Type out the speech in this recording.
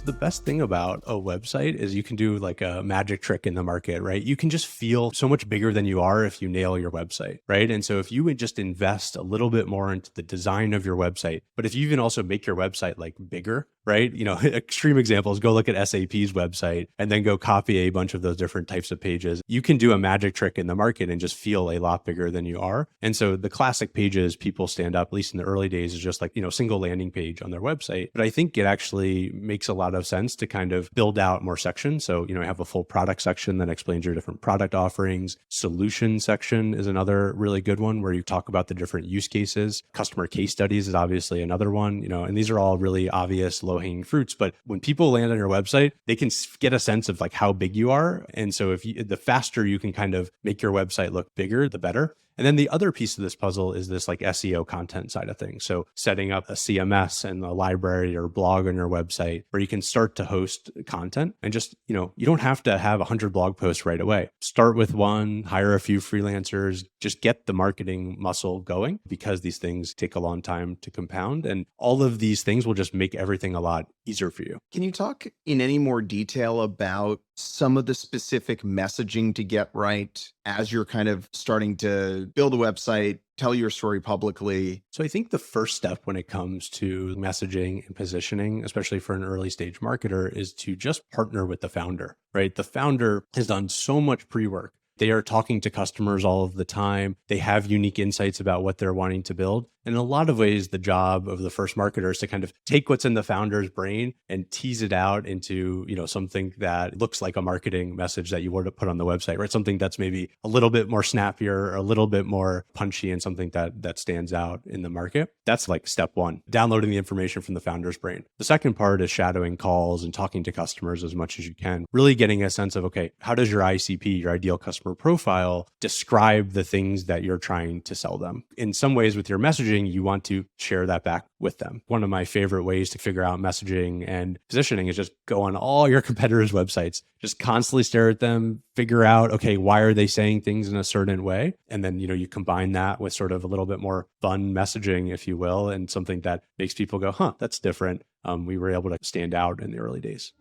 The best thing about a website is you can do like a magic trick in the market, right? You can just feel so much bigger than you are if you nail your website, right? And so if you would just invest a little bit more into the design of your website, but if you even also make your website like bigger, right? Extreme examples, go look at SAP's website and then go copy a bunch of those different types of pages. You can do a magic trick in the market and just feel a lot bigger than you are. And so the classic pages people stand up, at least in the early days, is just like, single landing page on their website. But I think it actually makes a lot of sense to kind of build out more sections. So, have a full product section that explains your different product offerings. Solution section is another really good one where you talk about the different use cases. Customer case studies is obviously another one, and these are all really obvious low-hanging fruits. But when people land on your website, they can get a sense of like how big you are. And so the faster you can kind of make your website look bigger, the better. And then the other piece of this puzzle is this like SEO content side of things. So setting up a CMS and a library or blog on your website where you can start to host content and just, you don't have to have 100 blog posts right away. Start with one, hire a few freelancers, just get the marketing muscle going because these things take a long time to compound. And all of these things will just make everything a lot easier for you. Can you talk in any more detail about some of the specific messaging to get right as you're kind of starting to build a website, tell your story publicly? So I think the first step when it comes to messaging and positioning, especially for an early stage marketer, is to just partner with the founder, right? The founder has done so much pre-work. They are talking to customers all of the time. They have unique insights about what they're wanting to build. And in a lot of ways, the job of the first marketer is to kind of take what's in the founder's brain and tease it out into, something that looks like a marketing message that you want to put on the website, right? Something that's maybe a little bit more snappier, a little bit more punchy, and something that stands out in the market. That's like step one, downloading the information from the founder's brain. The second part is shadowing calls and talking to customers as much as you can, really getting a sense of, okay, how does your ICP, your ideal customer profile, describe the things that you're trying to sell them? In some ways with your messaging, you want to share that back with them. One of my favorite ways to figure out messaging and positioning is just go on all your competitors' websites, just constantly stare at them, figure out, okay, why are they saying things in a certain way? And then, you combine that with sort of a little bit more fun messaging, if you will, and something that makes people go, huh, that's different. We were able to stand out in the early days.